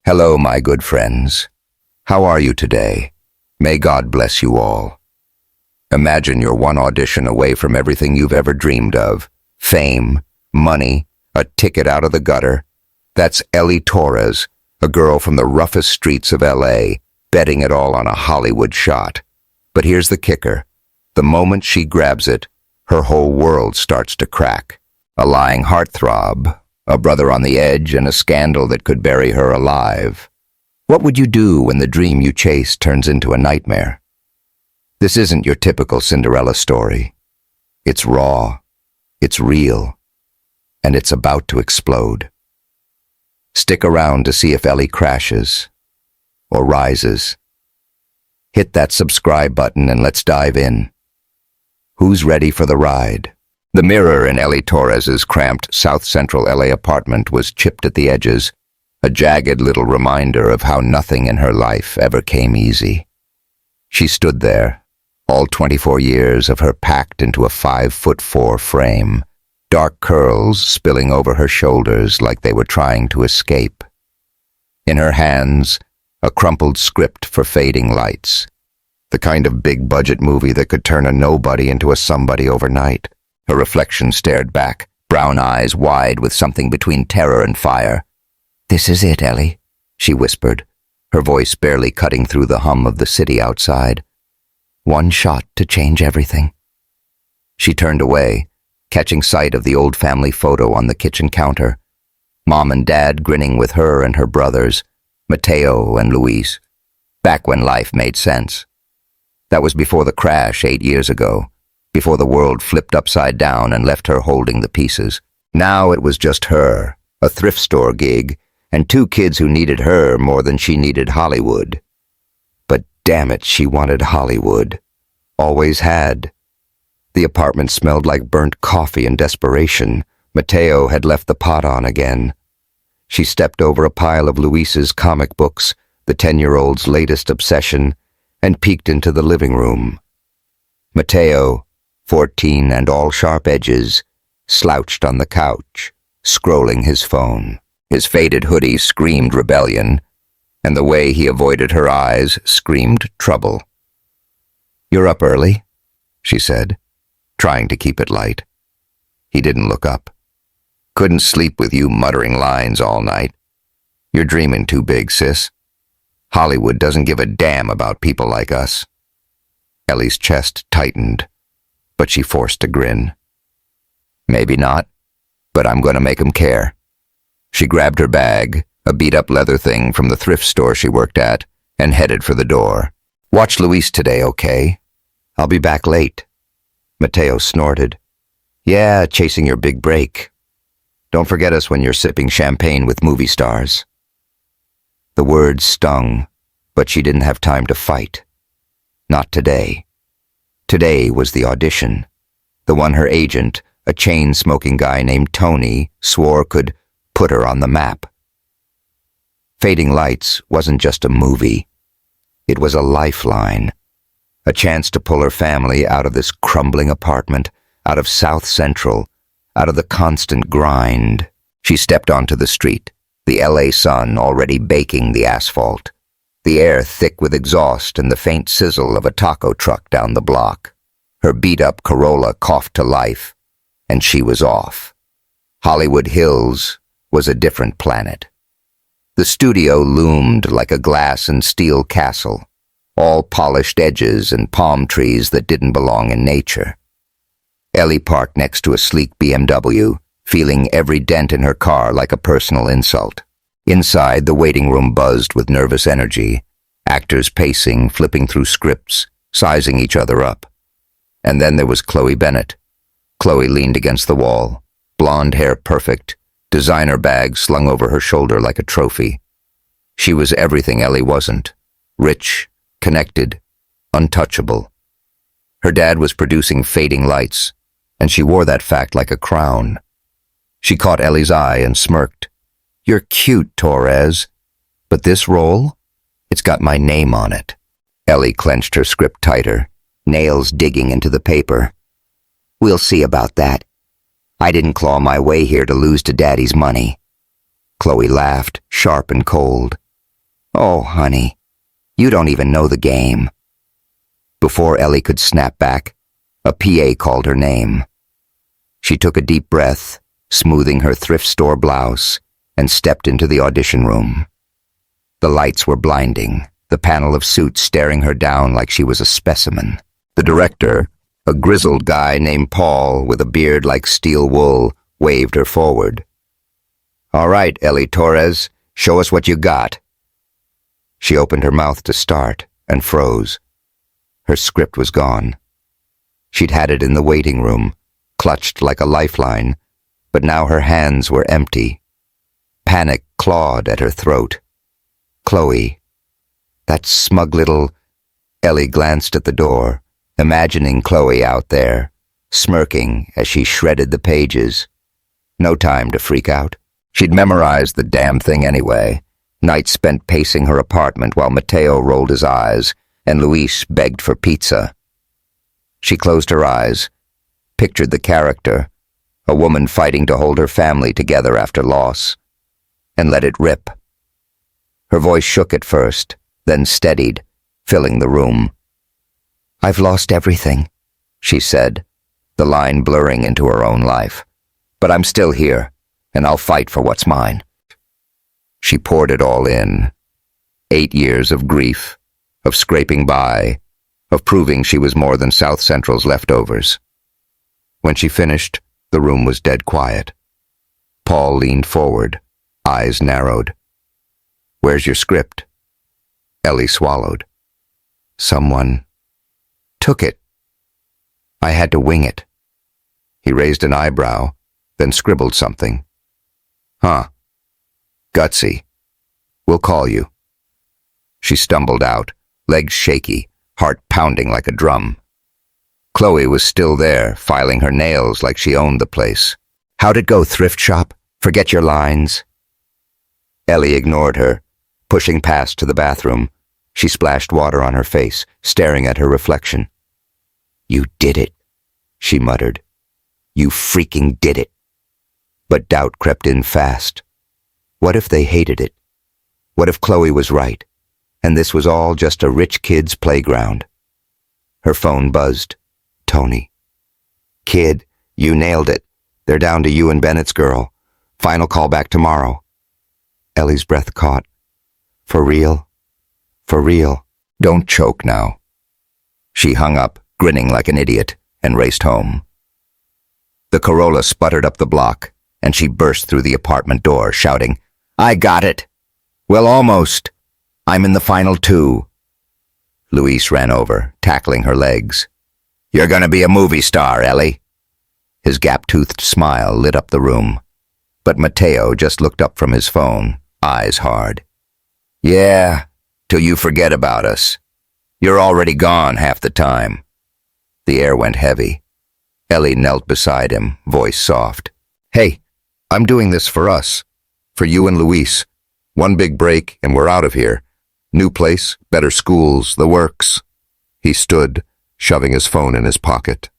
Hello, my good friends. How are you today? May God bless you all. Imagine you're one audition away from everything you've ever dreamed of. Fame, money, a ticket out of the gutter. That's Ellie Torres, a girl from the roughest streets of LA, betting it all on a Hollywood shot. But here's the kicker. The moment she grabs it, her whole world starts to crack. A lying heartthrob, a brother on the edge, and a scandal that could bury her alive. What would you do when the dream you chase turns into a nightmare? This isn't your typical Cinderella story. It's raw, it's real, and it's about to explode. Stick around to see if Ellie crashes or rises. Hit that subscribe button and let's dive in. Who's ready for the ride? The mirror in Ellie Torres's cramped South Central LA apartment was chipped at the edges, a jagged little reminder of how nothing in her life ever came easy. She stood there, all 24 years of her packed into a 5'4" frame, dark curls spilling over her shoulders like they were trying to escape. In her hands, a crumpled script for Fading Lights, the kind of big-budget movie that could turn a nobody into a somebody overnight. Her reflection stared back, brown eyes wide with something between terror and fire. "This is it, Ellie," she whispered, her voice barely cutting through the hum of the city outside. "One shot to change everything." She turned away, catching sight of the old family photo on the kitchen counter. Mom and Dad grinning with her and her brothers, Mateo and Luis, back when life made sense. That was before the crash 8 years ago, before the world flipped upside down and left her holding the pieces. Now it was just her, a thrift store gig, and 2 kids who needed her more than she needed Hollywood. But damn it, she wanted Hollywood. Always had. The apartment smelled like burnt coffee and desperation. Mateo had left the pot on again. She stepped over a pile of Luis's comic books, the 10-year-old's latest obsession, and peeked into the living room. Mateo, 14 and all sharp edges, slouched on the couch, scrolling his phone. His faded hoodie screamed rebellion, and the way he avoided her eyes screamed trouble. "You're up early," she said, trying to keep it light. He didn't look up. "Couldn't sleep with you muttering lines all night. You're dreaming too big, sis. Hollywood doesn't give a damn about people like us." Ellie's chest tightened, but she forced a grin. "Maybe not, but I'm going to make 'em care." She grabbed her bag, a beat-up leather thing from the thrift store she worked at, and headed for the door. "Watch Luis today, okay? I'll be back late." Mateo snorted. "Yeah, chasing your big break. Don't forget us when you're sipping champagne with movie stars." The words stung, but she didn't have time to fight. Not today. Today was the audition, the one her agent, a chain-smoking guy named Tony, swore could put her on the map. Fading Lights wasn't just a movie. It was a lifeline, a chance to pull her family out of this crumbling apartment, out of South Central, out of the constant grind. She stepped onto the street, the LA sun already baking the asphalt, the air thick with exhaust and the faint sizzle of a taco truck down the block. Her beat-up Corolla coughed to life, and she was off. Hollywood Hills was a different planet. The studio loomed like a glass and steel castle, all polished edges and palm trees that didn't belong in nature. Ellie parked next to a sleek BMW, feeling every dent in her car like a personal insult. Inside, the waiting room buzzed with nervous energy, actors pacing, flipping through scripts, sizing each other up. And then there was Chloe Bennett. Chloe leaned against the wall, blonde hair perfect, designer bag slung over her shoulder like a trophy. She was everything Ellie wasn't. Rich, connected, untouchable. Her dad was producing Fading Lights, and she wore that fact like a crown. She caught Ellie's eye and smirked. "You're cute, Torres. But this role? It's got my name on it." Ellie clenched her script tighter, nails digging into the paper. "We'll see about that. I didn't claw my way here to lose to Daddy's money." Chloe laughed, sharp and cold. Oh, honey, you don't even know the game. Before Ellie could snap back, a PA called her name. She took a deep breath, smoothing her thrift store blouse, and stepped into the audition room. The lights were blinding, the panel of suits staring her down like she was a specimen. The director, a grizzled guy named Paul with a beard like steel wool, waved her forward. "All right, Ellie Torres, show us what you got." She opened her mouth to start and froze. Her script was gone. She'd had it in the waiting room, clutched like a lifeline, but now her hands were empty. Panic clawed at her throat. Chloe. That smug little... Ellie glanced at the door, imagining Chloe out there, smirking as she shredded the pages. No time to freak out. She'd memorized the damn thing anyway. Nights spent pacing her apartment while Mateo rolled his eyes and Luis begged for pizza. She closed her eyes, pictured the character, a woman fighting to hold her family together after loss, and let it rip. Her voice shook at first, then steadied, filling the room. "I've lost everything," she said, the line blurring into her own life. "But I'm still here, and I'll fight for what's mine." She poured it all in. 8 years of grief, of scraping by, of proving she was more than South Central's leftovers. When she finished, the room was dead quiet. Paul leaned forward, eyes narrowed. "Where's your script?" Ellie swallowed. "Someone took it. I had to wing it." He raised an eyebrow, then scribbled something. "Huh. Gutsy. We'll call you." She stumbled out, legs shaky, heart pounding like a drum. Chloe was still there, filing her nails like she owned the place. "How'd it go, thrift shop? Forget your lines." Ellie ignored her, pushing past to the bathroom. She splashed water on her face, staring at her reflection. "You did it," she muttered. "You freaking did it." But doubt crept in fast. What if they hated it? What if Chloe was right, and this was all just a rich kid's playground? Her phone buzzed. Tony. "Kid, you nailed it. They're down to you and Bennett's girl. Final call back tomorrow." Ellie's breath caught. "For real? For real? Don't choke now." She hung up, grinning like an idiot, and raced home. The Corolla sputtered up the block, and she burst through the apartment door, shouting, "I got it! Well, almost. I'm in the final 2. Luis ran over, tackling her legs. "You're gonna be a movie star, Ellie." His gap-toothed smile lit up the room, but Mateo just looked up from his phone, eyes hard. "Yeah, till you forget about us. You're already gone half the time." The air went heavy. Ellie knelt beside him, voice soft. "Hey, I'm doing this for us. For you and Luis. One big break and we're out of here. New place, better schools, the works." He stood, shoving his phone in his pocket.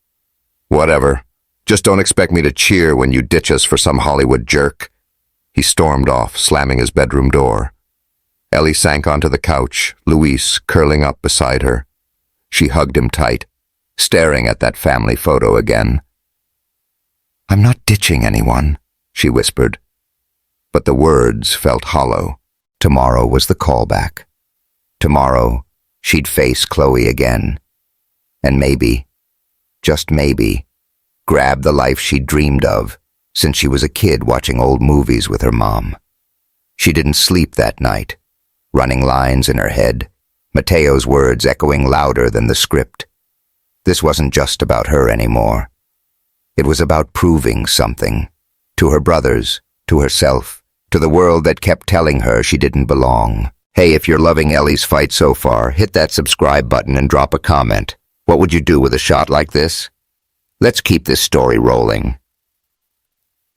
"Whatever. Just don't expect me to cheer when you ditch us for some Hollywood jerk." He stormed off, slamming his bedroom door. Ellie sank onto the couch, Luis curling up beside her. She hugged him tight, staring at that family photo again. "I'm not ditching anyone," she whispered. But the words felt hollow. Tomorrow was the callback. Tomorrow, she'd face Chloe again. And maybe, just maybe, grab the life she'd dreamed of since she was a kid watching old movies with her mom. She didn't sleep that night, running lines in her head, Mateo's words echoing louder than the script. This wasn't just about her anymore. It was about proving something, to her brothers, to herself, to the world that kept telling her she didn't belong. Hey, if you're loving Ellie's fight so far, hit that subscribe button and drop a comment. What would you do with a shot like this? Let's keep this story rolling.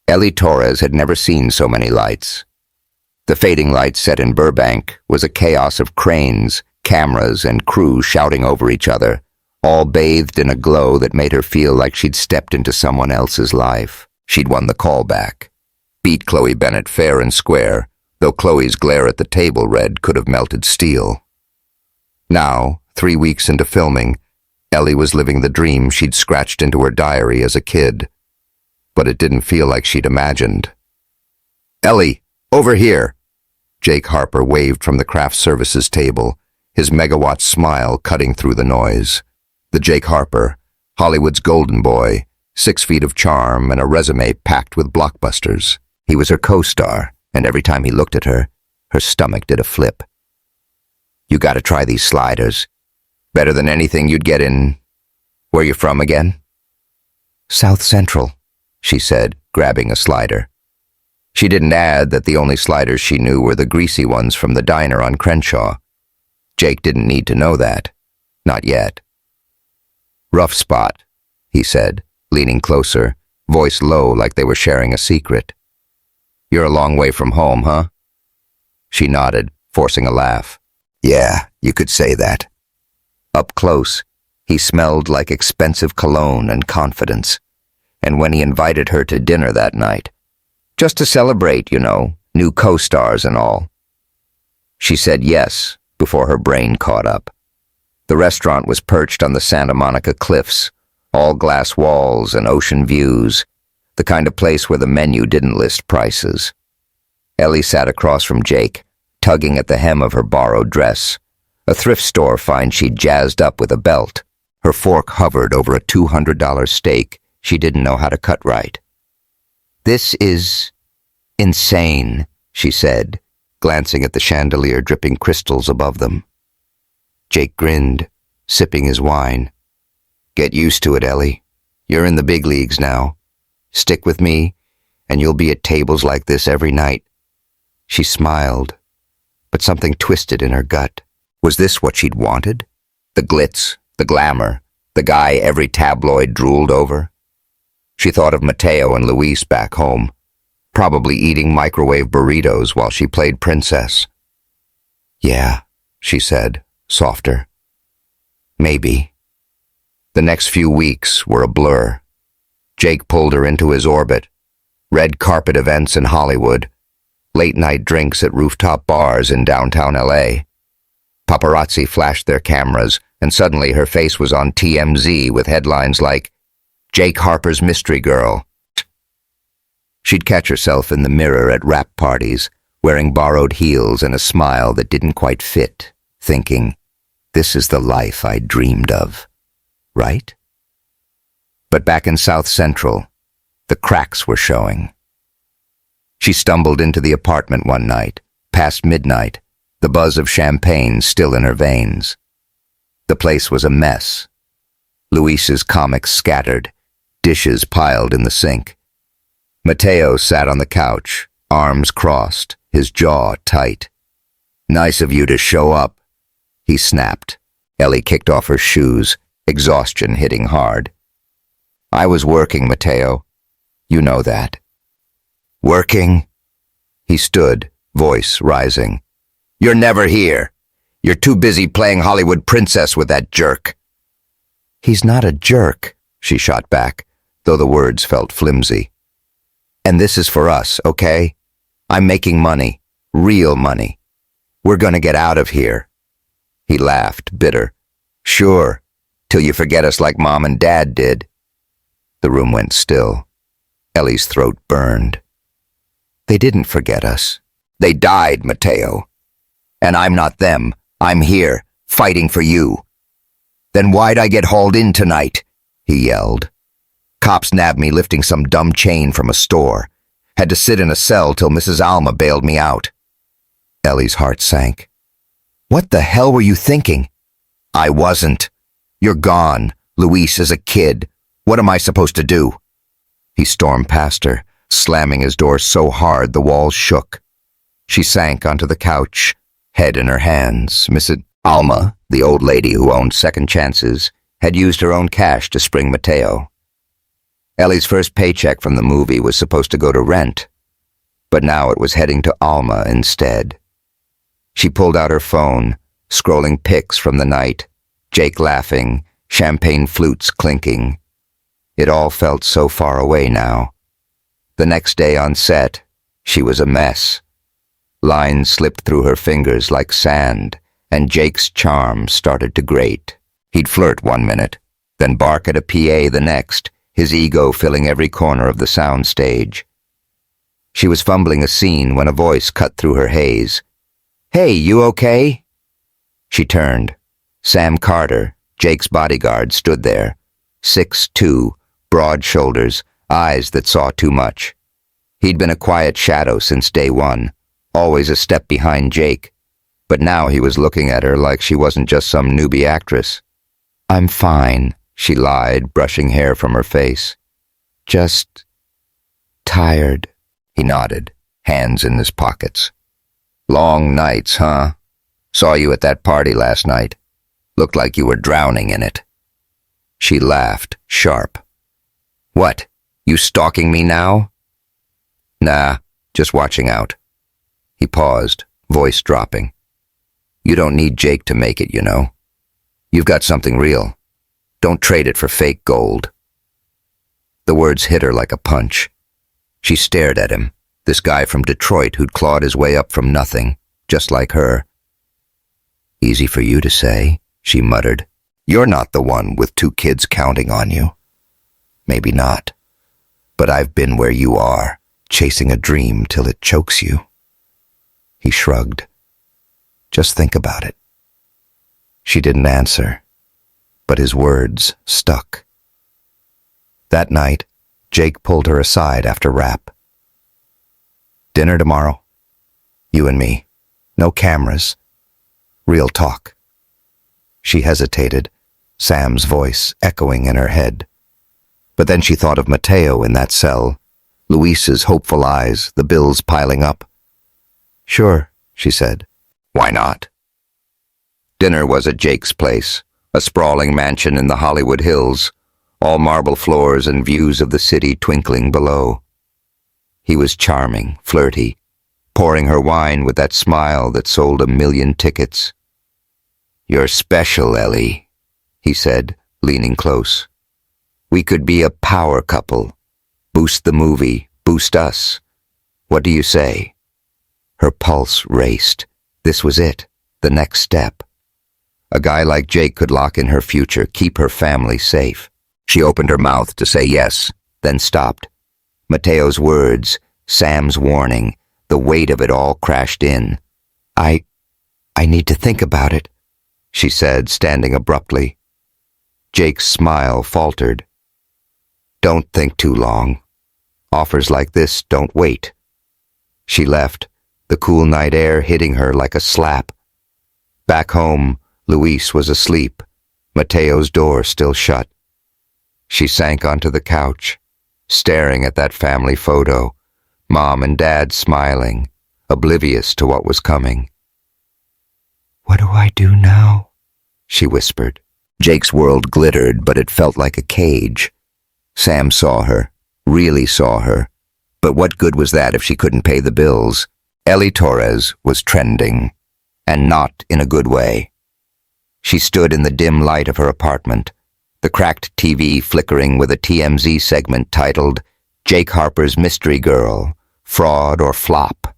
Ellie Torres had never seen so many lights. The fading light set in Burbank was a chaos of cranes, cameras, and crew shouting over each other, all bathed in a glow that made her feel like she'd stepped into someone else's life. She'd won the call back. Beat Chloe Bennett fair and square, though Chloe's glare at the table red could have melted steel. Now, 3 weeks into filming, Ellie was living the dream she'd scratched into her diary as a kid. But it didn't feel like she'd imagined. "Ellie, over here!" Jake Harper waved from the craft services table, his megawatt smile cutting through the noise. The Jake Harper, Hollywood's golden boy, 6 feet of charm and a resume packed with blockbusters. He was her co-star, and every time he looked at her, her stomach did a flip. "You gotta try these sliders. Better than anything you'd get in... Where you from again?" "South Central," she said, grabbing a slider. She didn't add that the only sliders she knew were the greasy ones from the diner on Crenshaw. Jake didn't need to know that. Not yet. "Rough spot," he said, leaning closer, voice low like they were sharing a secret. "You're a long way from home, huh?" She nodded, forcing a laugh. "Yeah, you could say that." Up close, he smelled like expensive cologne and confidence. And when he invited her to dinner that night, just to celebrate, you know, new co-stars and all, she said yes before her brain caught up. The restaurant was perched on the Santa Monica cliffs, all glass walls and ocean views, the kind of place where the menu didn't list prices. Ellie sat across from Jake, tugging at the hem of her borrowed dress, a thrift store find she'd jazzed up with a belt. Her fork hovered over a $200 steak she didn't know how to cut right. "This is insane," she said, glancing at the chandelier dripping crystals above them. Jake grinned, sipping his wine. "Get used to it, Ellie. You're in the big leagues now. Stick with me, and you'll be at tables like this every night." She smiled, but something twisted in her gut. Was this what she'd wanted? The glitz, the glamour, the guy every tabloid drooled over? She thought of Mateo and Luis back home, probably eating microwave burritos while she played princess. "Yeah," she said, softer. "Maybe." The next few weeks were a blur. Jake pulled her into his orbit. Red carpet events in Hollywood, late-night drinks at rooftop bars in downtown LA. Paparazzi flashed their cameras, and suddenly her face was on TMZ with headlines like, "Jake Harper's Mystery Girl." She'd catch herself in the mirror at rap parties, wearing borrowed heels and a smile that didn't quite fit, thinking, this is the life I dreamed of, right? But back in South Central, the cracks were showing. She stumbled into the apartment one night, past midnight, the buzz of champagne still in her veins. The place was a mess. Luis's comics scattered, dishes piled in the sink. Mateo sat on the couch, arms crossed, his jaw tight. "Nice of you to show up," he snapped. Ellie kicked off her shoes, exhaustion hitting hard. "I was working, Mateo. You know that." "Working?" He stood, voice rising. "You're never here. You're too busy playing Hollywood princess with that jerk." "He's not a jerk," she shot back, though the words felt flimsy. "And this is for us, okay? I'm making money, real money. We're gonna get out of here." He laughed, bitter. "Sure, till you forget us like Mom and Dad did." The room went still. Ellie's throat burned. "They didn't forget us. They died, Mateo. And I'm not them. I'm here, fighting for you." "Then why'd I get hauled in tonight?" he yelled. "Cops nabbed me lifting some dumb chain from a store. Had to sit in a cell till Mrs. Alma bailed me out." Ellie's heart sank. "What the hell were you thinking?" "I wasn't. You're gone. Luis is a kid. What am I supposed to do?" He stormed past her, slamming his door so hard the walls shook. She sank onto the couch, head in her hands. Mrs. Alma, the old lady who owned Second Chances, had used her own cash to spring Mateo. Ellie's first paycheck from the movie was supposed to go to rent, but now it was heading to Alma instead. She pulled out her phone, scrolling pics from the night, Jake laughing, champagne flutes clinking. It all felt so far away now. The next day on set, she was a mess. Lines slipped through her fingers like sand, and Jake's charm started to grate. He'd flirt 1 minute, then bark at a PA the next, his ego filling every corner of the sound stage. She was fumbling a scene when a voice cut through her haze. "Hey, you okay?" She turned. Sam Carter, Jake's bodyguard, stood there. 6'2", broad shoulders, eyes that saw too much. He'd been a quiet shadow since day one, always a step behind Jake, but now he was looking at her like she wasn't just some newbie actress. "I'm fine," she lied, brushing hair from her face. "Just tired." He nodded, hands in his pockets. "Long nights, huh? Saw you at that party last night. Looked like you were drowning in it." She laughed, sharp. "What, you stalking me now?" "Nah, just watching out." He paused, voice dropping. "You don't need Jake to make it, you know. You've got something real. Don't trade it for fake gold." The words hit her like a punch. She stared at him, this guy from Detroit who'd clawed his way up from nothing, just like her. "Easy for you to say," she muttered. "You're not the one with 2 kids counting on you." "Maybe not. But I've been where you are, chasing a dream till it chokes you." He shrugged. "Just think about it." She didn't answer, but his words stuck. That night, Jake pulled her aside after rap. "Dinner tomorrow? You and me. No cameras. Real talk." She hesitated, Sam's voice echoing in her head. But then she thought of Mateo in that cell, Luis's hopeful eyes, the bills piling up. "Sure," she said. "Why not?" Dinner was at Jake's place, a sprawling mansion in the Hollywood Hills, all marble floors and views of the city twinkling below. He was charming, flirty, pouring her wine with that smile that sold 1,000,000 tickets. "You're special, Ellie," he said, leaning close. "We could be a power couple. Boost the movie, boost us. What do you say?" Her pulse raced. This was it, the next step. A guy like Jake could lock in her future, keep her family safe. She opened her mouth to say yes, then stopped. Mateo's words, Sam's warning, the weight of it all crashed in. I need to think about it," she said, standing abruptly. Jake's smile faltered. "Don't think too long. Offers like this don't wait." She left, the cool night air hitting her like a slap. Back home, Luis was asleep, Mateo's door still shut. She sank onto the couch, staring at that family photo, Mom and Dad smiling, oblivious to what was coming. "What do I do now?" she whispered. Jake's world glittered, but it felt like a cage. Sam saw her, really saw her, but what good was that if she couldn't pay the bills? Ellie Torres was trending, and not in a good way. She stood in the dim light of her apartment, the cracked TV flickering with a TMZ segment titled Jake Harper's Mystery Girl, Fraud or Flop.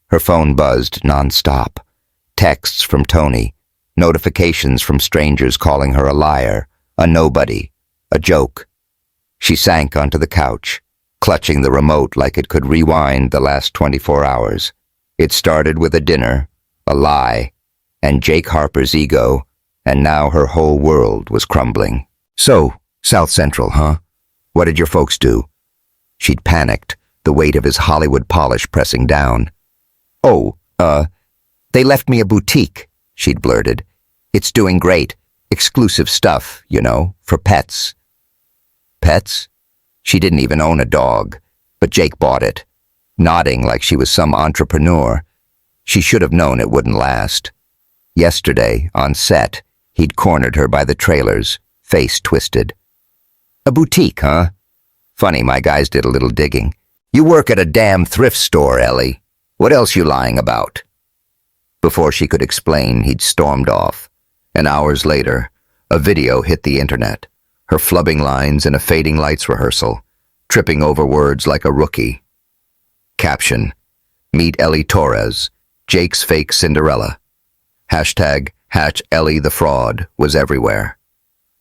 Her phone buzzed nonstop. Texts from Tony, notifications from strangers calling her a liar, a nobody, a joke. She sank onto the couch, clutching the remote like it could rewind the last 24 hours. It started with a dinner, a lie, and Jake Harper's ego, and now her whole world was crumbling. "So, South Central, huh? What did your folks do?" She'd panicked, the weight of his Hollywood polish pressing down. "Oh, they left me a boutique," she'd blurted. "It's doing great. Exclusive stuff, you know, for pets." Pets? She didn't even own a dog, but Jake bought it, nodding like she was some entrepreneur. She should have known it wouldn't last. Yesterday, on set, he'd cornered her by the trailers, face twisted. "A boutique, huh? Funny, my guys did a little digging. You work at a damn thrift store, Ellie. What else you lying about?" Before she could explain, he'd stormed off, and hours later, a video hit the internet, her flubbing lines in a fading lights rehearsal, tripping over words like a rookie. Caption: Meet Ellie Torres, Jake's fake Cinderella. Hashtag Hatch Ellie the fraud was everywhere.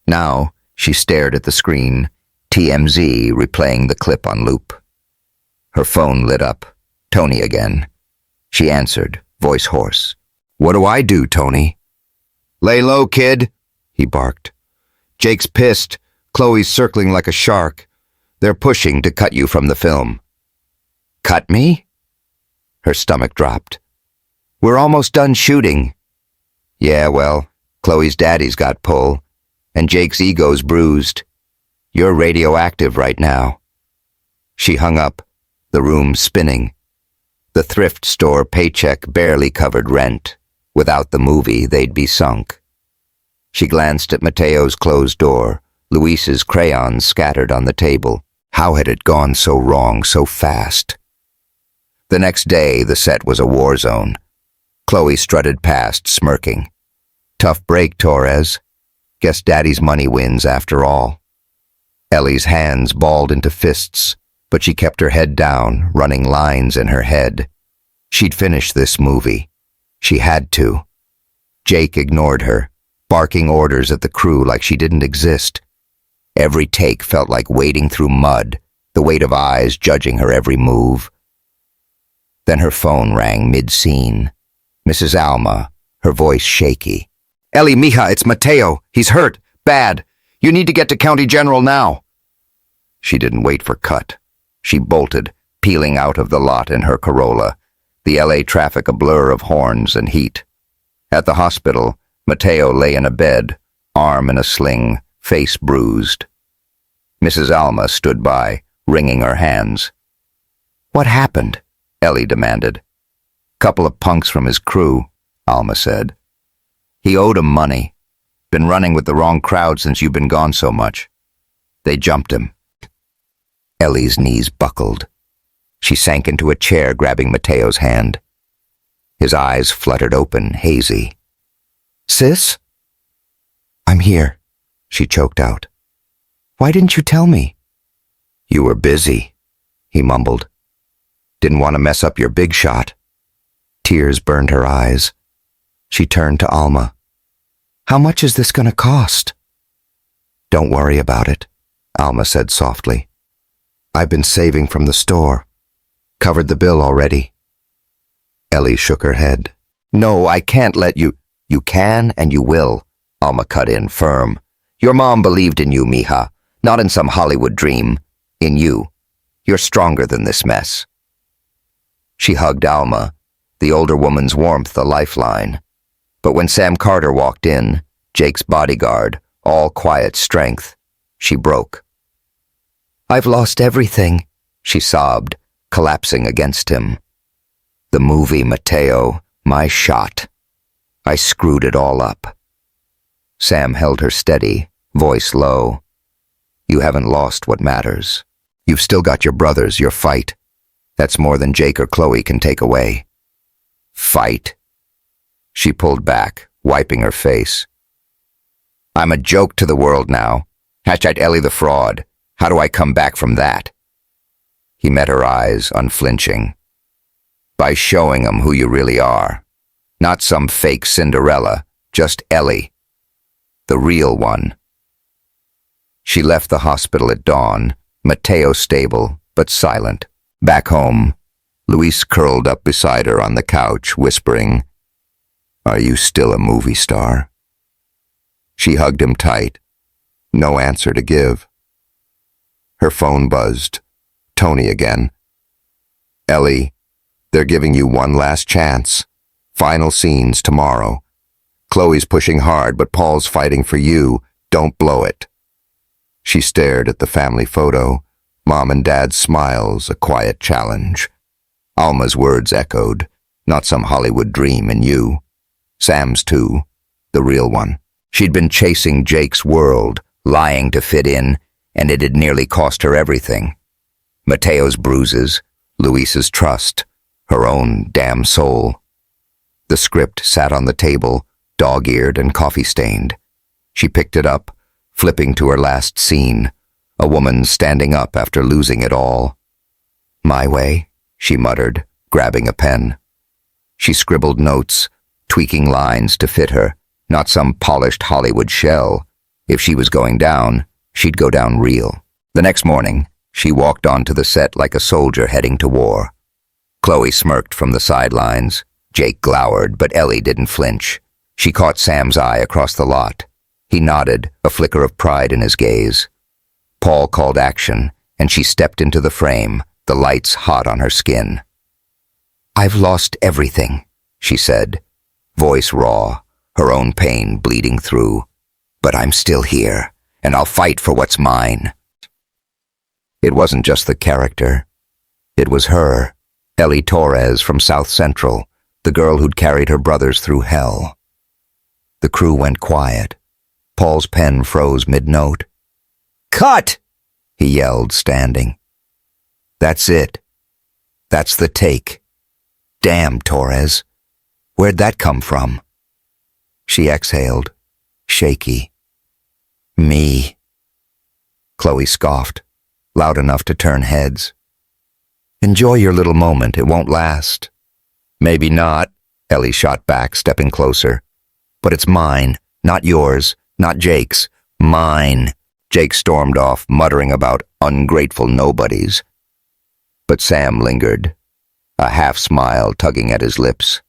Now, she stared at the screen, TMZ replaying the clip on loop. Her phone lit up. Tony again. She answered, voice hoarse. "What do I do, Tony?" "Lay low, kid," he barked. "Jake's pissed. Chloe's circling like a shark. They're pushing to cut you from the film." "Cut me?" Her stomach dropped. "We're almost done shooting." "Yeah, well, Chloe's daddy's got pull, and Jake's ego's bruised. You're radioactive right now." She hung up, the room spinning. The thrift store paycheck barely covered rent. Without the movie, they'd be sunk. She glanced at Mateo's closed door, Luis's crayons scattered on the table. How had it gone so wrong so fast? The next day, the set was a war zone. Chloe strutted past, smirking. "Tough break, Torres. Guess Daddy's money wins after all." Ellie's hands balled into fists, but she kept her head down, running lines in her head. She'd finish this movie. She had to. Jake ignored her, barking orders at the crew like she didn't exist. Every take felt like wading through mud, the weight of eyes judging her every move. Then her phone rang mid-scene. Mrs. Alma, her voice shaky. "Ellie, mija, it's Mateo. He's hurt. Bad. You need to get to County General now." She didn't wait for cut. She bolted, peeling out of the lot in her Corolla, the LA traffic a blur of horns and heat. At the hospital, Mateo lay in a bed, arm in a sling, face bruised. Mrs. Alma stood by, wringing her hands. "What happened?" Ellie demanded. "Couple of punks from his crew," Alma said. "He owed 'em money. Been running with the wrong crowd since you've been gone so much. They jumped him." Ellie's knees buckled. She sank into a chair, grabbing Mateo's hand. His eyes fluttered open, hazy. "Sis?" "I'm here," she choked out. "Why didn't you tell me?" "You were busy," he mumbled. "Didn't want to mess up your big shot." Tears burned her eyes. She turned to Alma. "How much is this going to cost?" "Don't worry about it," Alma said softly. "I've been saving from the store. Covered the bill already." Ellie shook her head. "No, I can't let you—" "You can and you will," Alma cut in, firm. "Your mom believed in you, mija, not in some Hollywood dream. In you. You're stronger than this mess." She hugged Alma, the older woman's warmth a lifeline. But when Sam Carter walked in, Jake's bodyguard, all quiet strength, she broke. "I've lost everything," she sobbed, collapsing against him. "The movie, Mateo, my shot. I screwed it all up." Sam held her steady, voice low. "You haven't lost what matters. You've still got your brothers, your fight. That's more than Jake or Chloe can take away." "Fight?" She pulled back, wiping her face. "I'm a joke to the world now. Hatchet Ellie the fraud. How do I come back from that?" He met her eyes, unflinching. "By showing 'em who you really are. Not some fake Cinderella, just Ellie. The real one." She left the hospital at dawn, Mateo stable, but silent. Back home, Luis curled up beside her on the couch, whispering, "Are you still a movie star?" She hugged him tight. No answer to give. Her phone buzzed. Tony again. "Ellie, they're giving you one last chance. Final scenes tomorrow. Chloe's pushing hard, but Paul's fighting for you. Don't blow it." She stared at the family photo, Mom and Dad's smiles, a quiet challenge. Alma's words echoed, not some Hollywood dream in you. Sam's too, the real one. She'd been chasing Jake's world, lying to fit in, and it had nearly cost her everything. Mateo's bruises, Luis's trust, her own damn soul. The script sat on the table, dog-eared and coffee-stained. She picked it up, flipping to her last scene, a woman standing up after losing it all. "My way," she muttered, grabbing a pen. She scribbled notes, tweaking lines to fit her, not some polished Hollywood shell. If she was going down, she'd go down real. The next morning, she walked onto the set like a soldier heading to war. Chloe smirked from the sidelines. Jake glowered, but Ellie didn't flinch. She caught Sam's eye across the lot. He nodded, a flicker of pride in his gaze. Paul called action, and she stepped into the frame, the lights hot on her skin. "I've lost everything," she said, voice raw, her own pain bleeding through. "But I'm still here, and I'll fight for what's mine." It wasn't just the character. It was her, Ellie Torres from South Central, the girl who'd carried her brothers through hell. The crew went quiet. Paul's pen froze mid-note. "Cut!" he yelled, standing. "That's it. That's the take. Damn, Torres. Where'd that come from?" She exhaled, shaky. "Me." Chloe scoffed, loud enough to turn heads. "Enjoy your little moment. It won't last." "Maybe not," Ellie shot back, stepping closer. "But it's mine, not yours, not Jake's. Mine." Jake stormed off, muttering about ungrateful nobodies. But Sam lingered, a half-smile tugging at his lips.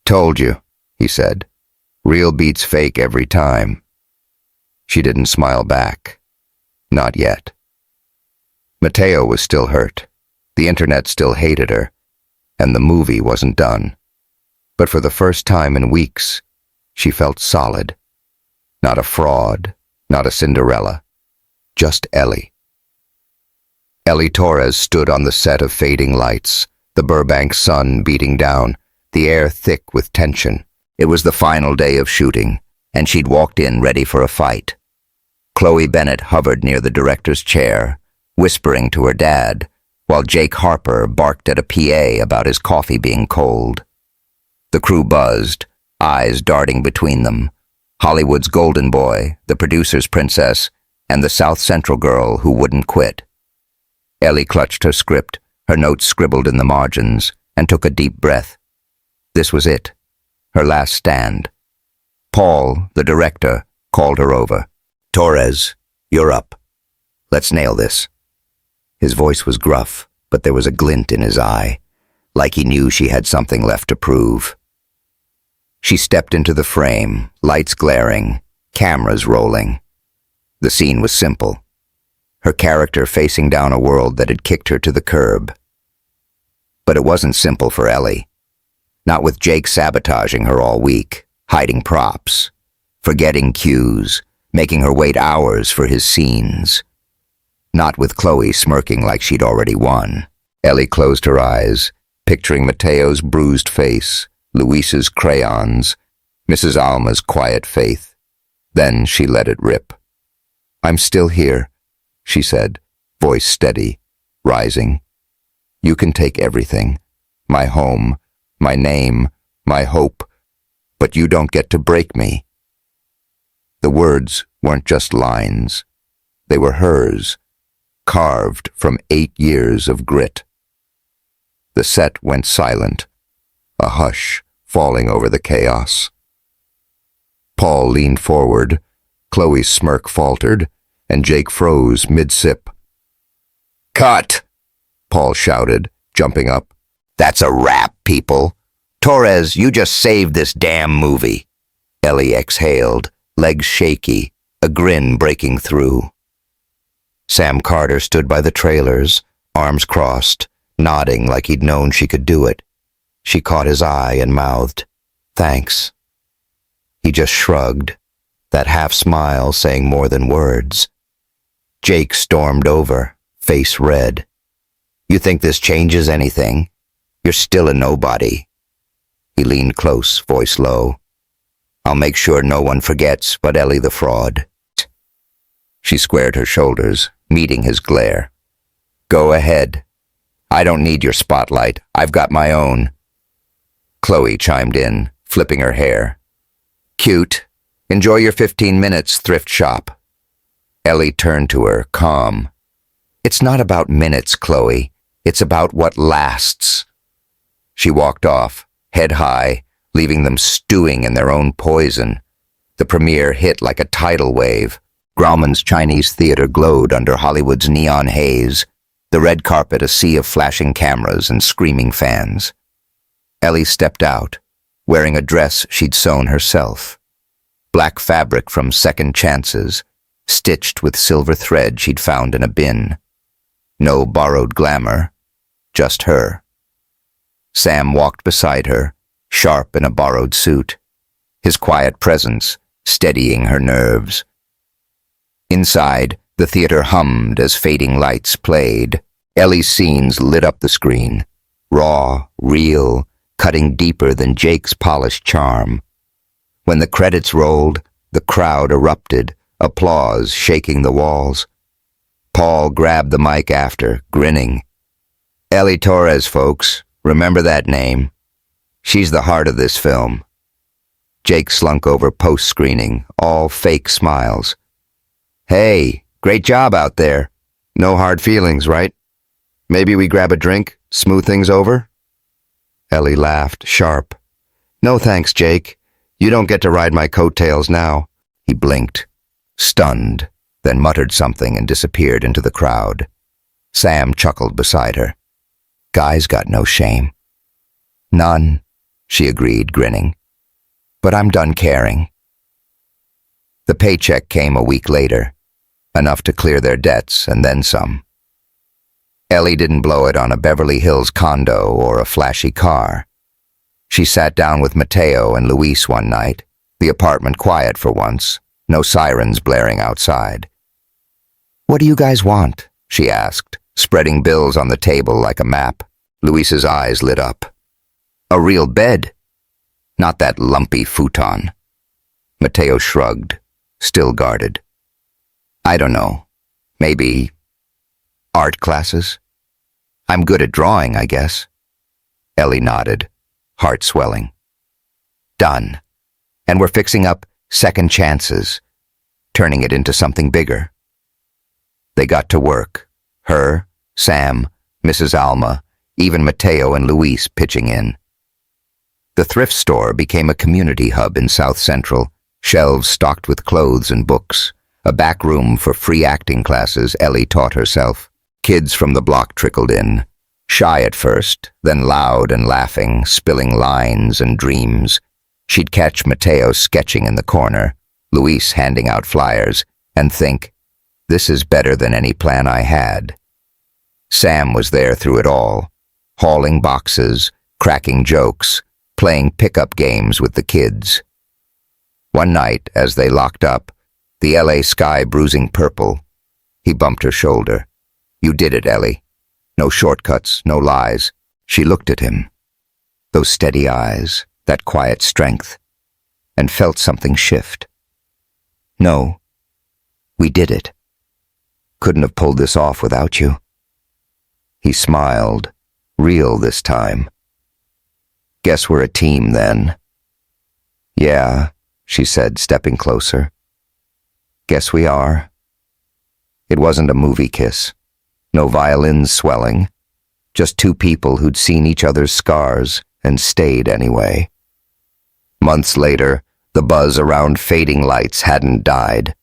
"Told you," he said. "Real beats fake every time." She didn't smile back. Not yet. Mateo was still hurt. The internet still hated her. And the movie wasn't done. But for the first time in weeks, she felt solid. Not a fraud, not a Cinderella. Just Ellie. Ellie Torres stood on the set of fading lights, the Burbank sun beating down, the air thick with tension. It was the final day of shooting, and she'd walked in ready for a fight. Chloe Bennett hovered near the director's chair, whispering to her dad, while Jake Harper barked at a PA about his coffee being cold. The crew buzzed, eyes darting between them. Hollywood's golden boy, the producer's princess, and the South Central girl who wouldn't quit. Ellie clutched her script, her notes scribbled in the margins, and took a deep breath. This was it, her last stand. Paul, the director, called her over. "Torres, you're up. Let's nail this." His voice was gruff, but there was a glint in his eye, like he knew she had something left to prove. She stepped into the frame, lights glaring, cameras rolling. The scene was simple. Her character facing down a world that had kicked her to the curb. But it wasn't simple for Ellie. Not with Jake sabotaging her all week, hiding props, forgetting cues, making her wait hours for his scenes. Not with Chloe smirking like she'd already won. Ellie closed her eyes, picturing Mateo's bruised face, Luis's crayons, Mrs. Alma's quiet faith. Then she let it rip. "I'm still here," she said, voice steady, rising. "You can take everything, my home, my name, my hope, but you don't get to break me." The words weren't just lines. They were hers, carved from 8 years of grit. The set went silent, a hush falling over the chaos. Paul leaned forward, Chloe's smirk faltered, and Jake froze mid-sip. "Cut!" Paul shouted, jumping up. "That's a wrap, people. Torres, you just saved this damn movie." Ellie exhaled, legs shaky, a grin breaking through. Sam Carter stood by the trailers, arms crossed, nodding like he'd known she could do it. She caught his eye and mouthed, "Thanks." He just shrugged, that half-smile saying more than words. Jake stormed over, face red. "You think this changes anything? You're still a nobody." He leaned close, voice low. "I'll make sure no one forgets but Ellie the fraud." She squared her shoulders, meeting his glare. "Go ahead. I don't need your spotlight. I've got my own." Chloe chimed in, flipping her hair. "Cute. Enjoy your 15 minutes, thrift shop." Ellie turned to her, calm. "It's not about minutes, Chloe. It's about what lasts." She walked off, head high, leaving them stewing in their own poison. The premiere hit like a tidal wave. Grauman's Chinese theater glowed under Hollywood's neon haze, the red carpet a sea of flashing cameras and screaming fans. Ellie stepped out, wearing a dress she'd sewn herself. Black fabric from Second Chances, stitched with silver thread she'd found in a bin. No borrowed glamour, just her. Sam walked beside her, sharp in a borrowed suit, his quiet presence steadying her nerves. Inside, the theater hummed as fading lights played. Ellie's scenes lit up the screen, raw, real, cutting deeper than Jake's polished charm. When the credits rolled, the crowd erupted, applause shaking the walls. Paul grabbed the mic after, grinning. Ellie Torres, folks, remember that name. She's the heart of this film. Jake slunk over post-screening, all fake smiles. Hey, great job out there. No hard feelings, right? Maybe we grab a drink, smooth things over? Ellie laughed, sharp. No thanks, Jake. You don't get to ride my coattails now. He blinked, stunned, then muttered something and disappeared into the crowd. Sam chuckled beside her. Guys got no shame. None, she agreed, grinning. But I'm done caring. The paycheck came a week later, enough to clear their debts and then some. Ellie didn't blow it on a Beverly Hills condo or a flashy car. She sat down with Mateo and Luis one night, the apartment quiet for once, no sirens blaring outside. What do you guys want? She asked, spreading bills on the table like a map. Luis's eyes lit up. A real bed. Not that lumpy futon. Mateo shrugged, still guarded. I don't know. Maybe art classes? I'm good at drawing, I guess. Ellie nodded, heart swelling. Done. And we're fixing up Second Chances, turning it into something bigger. They got to work. Her, Sam, Mrs. Alma, even Mateo and Luis pitching in. The thrift store became a community hub in South Central, shelves stocked with clothes and books, a back room for free acting classes Ellie taught herself. Kids from the block trickled in, shy at first, then loud and laughing, spilling lines and dreams. She'd catch Mateo sketching in the corner, Luis handing out flyers, and think, this is better than any plan I had. Sam was there through it all, hauling boxes, cracking jokes, playing pickup games with the kids. One night, as they locked up, the LA sky bruising purple, he bumped her shoulder. You did it, Ellie. No shortcuts, no lies. She looked at him. Those steady eyes, that quiet strength, and felt something shift. No, we did it. Couldn't have pulled this off without you. He smiled, real this time. Guess we're a team then. Yeah, she said, stepping closer. Guess we are. It wasn't a movie kiss. No violins swelling. Just two people who'd seen each other's scars and stayed anyway. Months later, the buzz around Fading Lights hadn't died.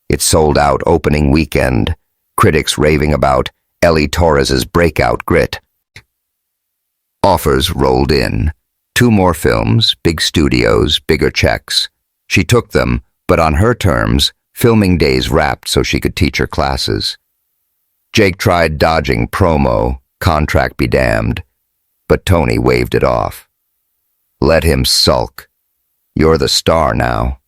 It sold out opening weekend, critics raving about Ellie Torres's breakout grit. Offers rolled in. 2 more films, big studios, bigger checks. She took them, but on her terms, filming days wrapped so she could teach her classes. Jake tried dodging promo, contract be damned, but Tony waved it off. Let him sulk. You're the star now.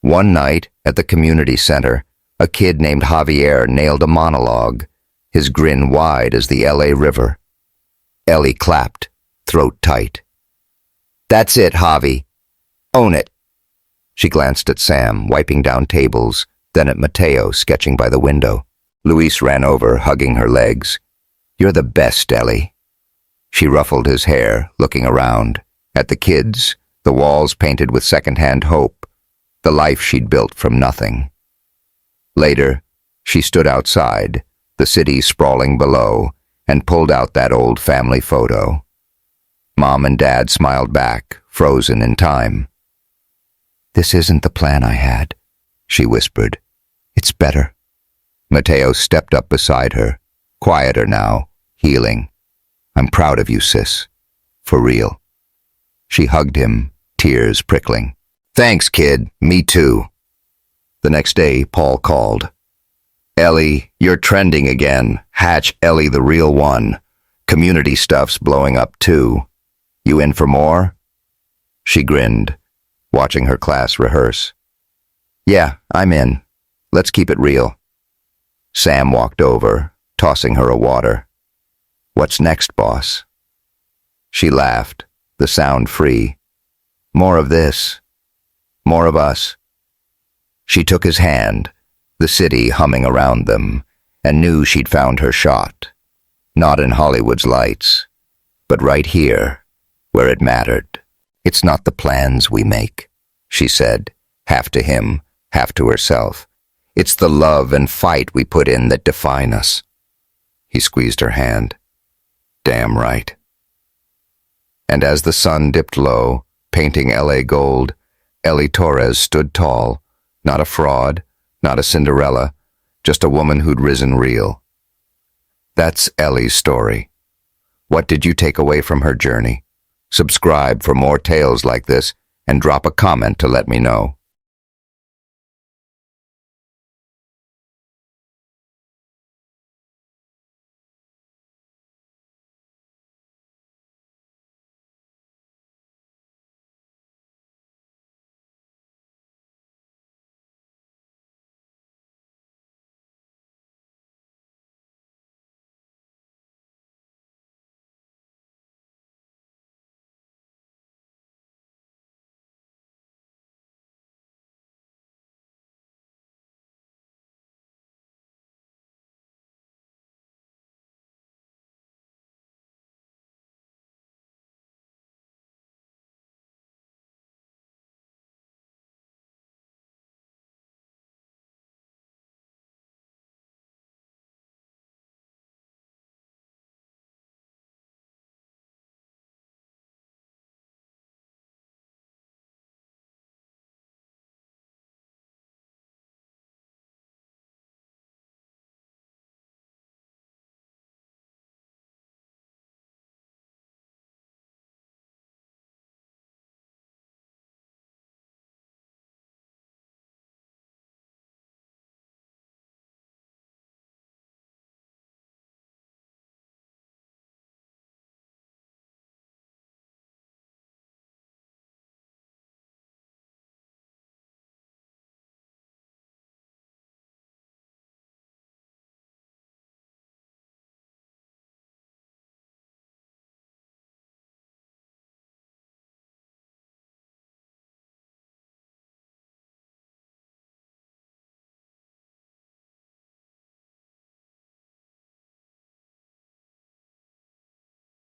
One night, at the community center, a kid named Javier nailed a monologue, his grin wide as the LA River. Ellie clapped, throat tight. That's it, Javi. Own it. She glanced at Sam, wiping down tables, then at Mateo, sketching by the window. Luis ran over, hugging her legs. You're the best, Ellie. She ruffled his hair, looking around, at the kids, the walls painted with second-hand hope, the life she'd built from nothing. Later, she stood outside, the city sprawling below, and pulled out that old family photo. Mom and Dad smiled back, frozen in time. "This isn't the plan I had," she whispered. "It's better." Mateo stepped up beside her, quieter now, healing. "I'm proud of you, sis. For real." She hugged him, tears prickling. "Thanks, kid. Me too." The next day, Paul called. "Ellie, you're trending again. Hatch Ellie the real one. Community stuff's blowing up too. You in for more?" She grinned, watching her class rehearse. "Yeah, I'm in. Let's keep it real." Sam walked over, tossing her a water. "What's next, boss?" She laughed, the sound free. "More of this. More of us." She took his hand, the city humming around them, and knew she'd found her shot. Not in Hollywood's lights, but right here, where it mattered. "It's not the plans we make," she said, half to him, half to herself. "It's the love and fight we put in that define us." He squeezed her hand. "Damn right." And as the sun dipped low, painting LA gold, Ellie Torres stood tall, not a fraud, not a Cinderella, just a woman who'd risen real. That's Ellie's story. What did you take away from her journey? Subscribe for more tales like this and drop a comment to let me know.